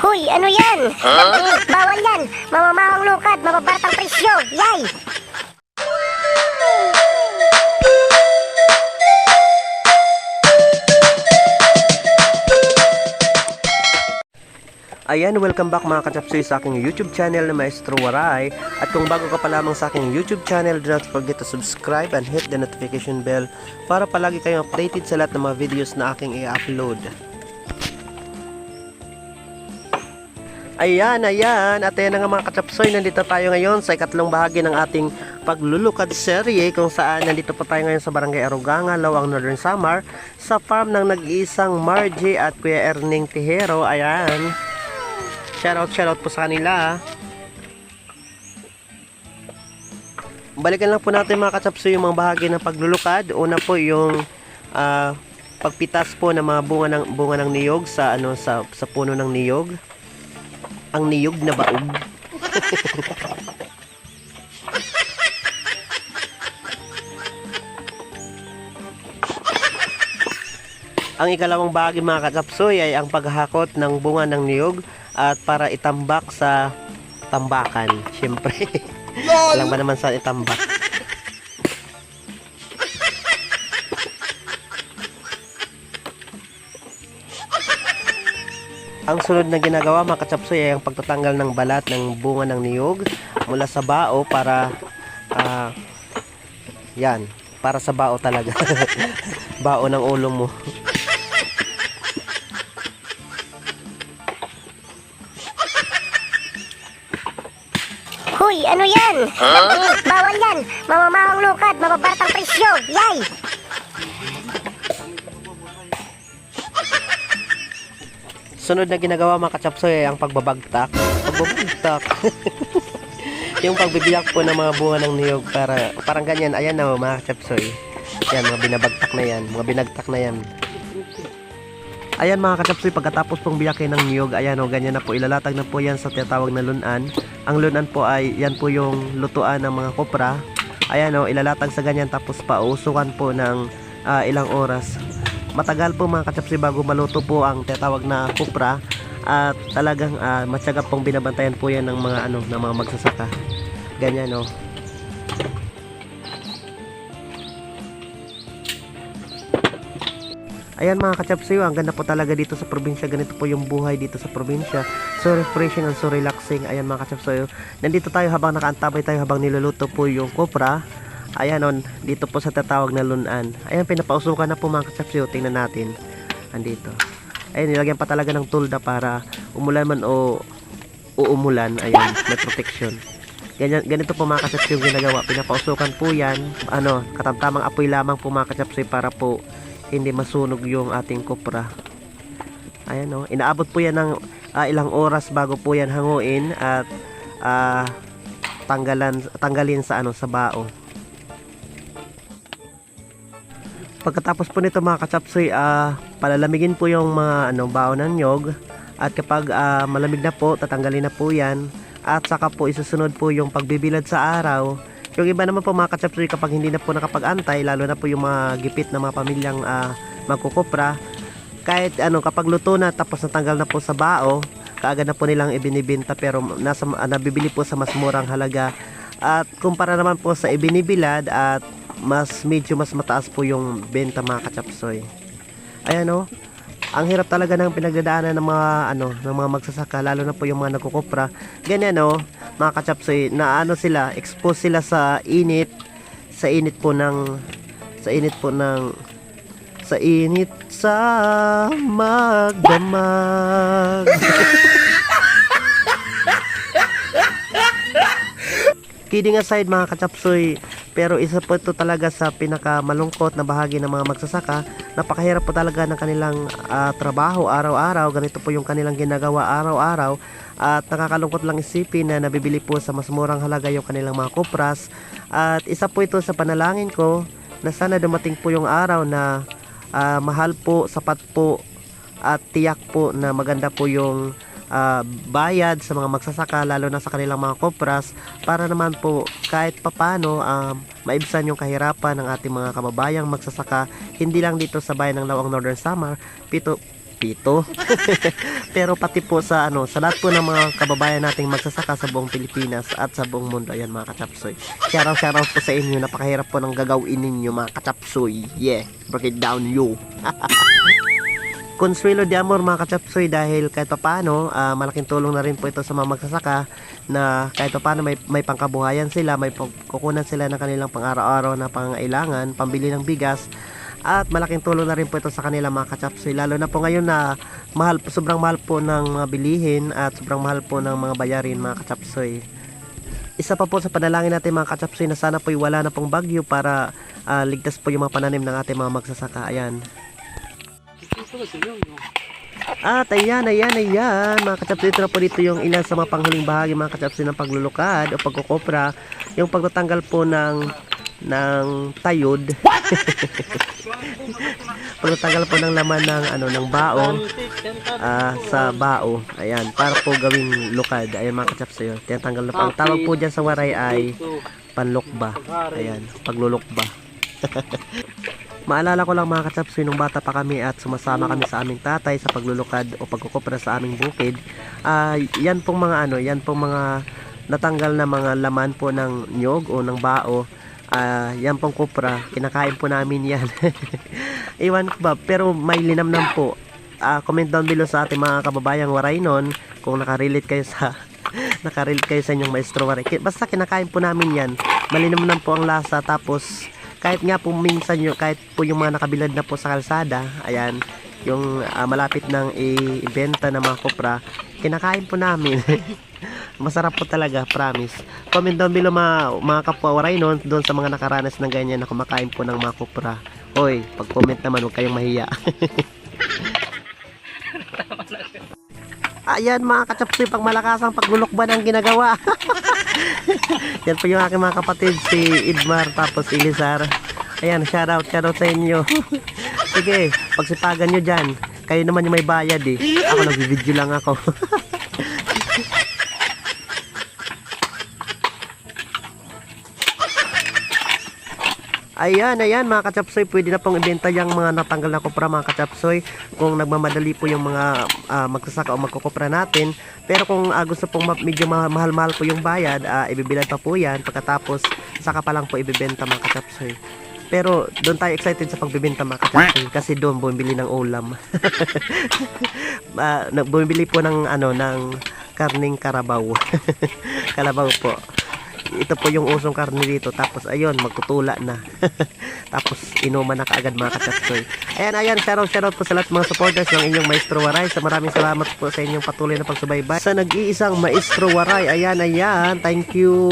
Hoy, ano yan? Bawal yan! Mamamahang lukad, mababatang presyo! Yay! Ayan, welcome back mga kachapsoy sa aking YouTube channel na Maestro Waray. At kung bago ka pa lamang sa aking YouTube channel, do not forget to subscribe and hit the notification bell para palagi kayong updated sa lahat ng mga videos na aking i-upload. Ayan, at ayan na nga mga kachapsoy, nandito tayo ngayon sa ikatlong bahagi ng ating paglulukad serye, kung saan nandito pa tayo ngayon sa Barangay Aruganga, Lawang, Northern Samar, sa farm ng nag-iisang Margie at Kuya Erning Tijero. Ayan, shoutout po sa kanila. Balikan lang po natin mga kachapsoy yung mga bahagi ng paglulukad. Una po yung pagpitas po ng mga bunga ng niyog sa sa puno ng niyog. Ang niyog na baog. Ang ikalawang bahagi mga kachapsoy ay ang paghahakot ng bunga ng niyog at para itambak sa tambakan. Siyempre, alam ba naman sa itambak? Ang sunod na ginagawa mga kachapsoy ay ang pagtatanggal ng balat ng bunga ng niyog mula sa bao para yan, para sa bao talaga. Bao ng ulo mo. Hoy, ano yan? Bawal yan! Mamamahang lukad, mababatang presyo! Yay! Sunod na ginagawa mga kachapsoy ay ang pagbabagtak. Yung pagbibiyak po ng mga bunga ng niyog para parang ganyan. Ayan na mga kachapsoy. Yan, mga binabagtak na yan, mga binagtak na yan. Ayan mga kachapsoy, pagkatapos pong biyakin ng niyog, ayan o, ganyan na po, ilalatag na po yan sa tinatawag na lunan. Ang lunan po ay, yan po yung lutuan ng mga kopra. Ayan o, ilalatag sa ganyan, tapos pausukan po ng ilang oras. Matagal po mga kachapsoy bago maluto po ang tinatawag na kopra. At talagang matyaga pong binabantayan po yan ng mga ng mga magsasaka. Ganyan o. Ayan mga kachapsoy, ang ganda po talaga dito sa probinsya. Ganito po yung buhay dito sa probinsya. So refreshing and so relaxing. Ayan mga kachapsoy, nandito tayo habang nakaantabay tayo habang niluluto po yung kopra. Ayan on, dito po sa tatawag na lunan. Ayan, pinapausukan na po mga kachapsoy. Tingnan natin. Andito. Ayan, nilagyan pa talaga ng tulda para umulan man o uumulan. Ayan, may protection. Ganito po mga kachapsoy yung ginagawa. Pinapausukan po yan. Katamtamang apoy lamang po mga kachapsoy para po hindi masunog yung ating kopra. Ayan o, inaabot po yan ng ilang oras bago po yan hanguin at tanggalin sa sa bao. Pagkatapos po nito mga kachapsoy, palalamigin po yung mga bao ng nyog, at kapag malamig na po, tatanggalin na po yan, at saka po isusunod po yung pagbibilad sa araw. Yung iba naman po mga kachapsoy, kapag hindi na po nakapag-antay, lalo na po yung mga gipit na mga pamilyang magkukopra, kahit kapag luto na tapos natanggal na po sa bao, kaagad na po nilang ibinibenta, pero nabibili po sa mas murang halaga. At kumpara naman po sa ibinibilad, at medyo mas mataas po yung benta mga kachapsoy. Ayan o, ang hirap talaga ng pinagdadaanan ng mga ng mga magsasaka, lalo na po yung mga nagkukopra. Ganyan o mga kachapsoy, na sila, expose sila sa init sa magdamag. Kidding aside mga kachapsoy, pero isa po ito talaga sa pinakamalungkot na bahagi ng mga magsasaka. Napakahirap po talaga ng kanilang trabaho araw-araw. Ganito po yung kanilang ginagawa araw-araw. At nakakalungkot lang isipin na nabibili po sa mas murang halaga yung kanilang mga kopras. At isa po ito sa panalangin ko na sana dumating po yung araw na mahal po, sapat po, at tiyak po na maganda po yung bayad sa mga magsasaka, lalo na sa kanilang mga kopras, para naman po kahit papano maibsan yung kahirapan ng ating mga kababayang magsasaka, hindi lang dito sa bayan ng Lawang, Northern Samar, pito. Pero pati po sa sa lahat po ng mga kababayan nating magsasaka sa buong Pilipinas at sa buong mundo. Ayan mga kachapsoy. Shoutout po sa inyo. Napakahirap po ng gagawin ninyo mga kachapsoy. Yeah, break it down you. Consuelo de Amor mga kachapsoy, dahil kahit papaano malaking tulong na rin po ito sa mga magsasaka na kahit papaano may pangkabuhayan sila, may kukunan sila ng kanilang pang-araw-araw na pangailangan, pambili ng bigas, at malaking tulong na rin po ito sa kanila mga kachapsoy, lalo na po ngayon na sobrang mahal po ng mga bilihin at sobrang mahal po ng mga bayarin mga kachapsoy. Isa pa po sa panalangin natin mga kachapsoy na sana po wala na pong bagyo para ligtas po yung mga pananim ng ating mga magsasaka. Ayan. At ayan mga kachapsoy, ito na po dito yung ilan sa mga panghuling bahagi mga kachapsoy ng paglulukad o pagkukopra, yung pagtatanggal po ng tayod. Pagtatanggal po ng laman ng baon sa bao. Ayan, para po gawing lukad. Ayan mga kachapsoy, tinatanggal na po. Ang tawag po dyan sa waray ay panlukba. Ayan, paglulukba. Maalala ko lang mga kachapsoy, nung bata pa kami at sumasama kami sa aming tatay sa paglulukad o pagkukopra sa aming bukid, yan pong mga natanggal na mga laman po ng nyog o ng bao, yan pong kopra, kinakain po namin yan. Iwan ko ba, pero may linamnam po. Comment down below sa ating mga kababayang waray nun kung nakarelate kayo sa inyong maestro waray. Basta kinakain po namin yan, malinamnam po ang lasa. Tapos kahit nga po minsan kahit po yung mga nakabilad na po sa kalsada, ayan, yung malapit nang i-ibenta ng mga kopra, kinakain po namin. Masarap po talaga, promise. Comment down below mga kapwa waray noon doon sa mga nakaranas ng ganyan na kumakain po ng mga kopra. Hoy, pag-comment naman, huwag kayong mahiya. Ayan mga kachapsoy, pang malakasang paglulukban ang ginagawa. Yan po yung aking mga kapatid, si Idmar tapos Elizar. Ayan, shoutout sa inyo. Sige, pagsipagan nyo dyan. Kayo naman yung may bayad eh. Ako nag-video lang ako. Ayan mga kachapsoy, pwede na pong ibenta yung mga natanggal na kopra mga kachapsoy kung nagmamadali po yung mga magsasaka o magkukopra natin. Pero kung gusto pong medyo mahal-mahal po yung bayad, ibibilad pa po yan, pagkatapos saka pa lang po ibibenta mga kachapsoy. Pero doon tayo excited sa pagbibenta mga kachapsoy kasi doon bumibili ng ulam. Bumibili po ng karning karabaw. Kalabaw po. Ito po yung usong karne dito. Tapos ayun, magtutula na. Tapos inuman na kaagad mga kachapsoy. Ayan, shoutout po sa lahat mga supporters ng inyong Maestro Waray. Maraming salamat po sa inyong patuloy na pagsubaybay sa nag-iisang Maestro Waray. Ayan, thank you.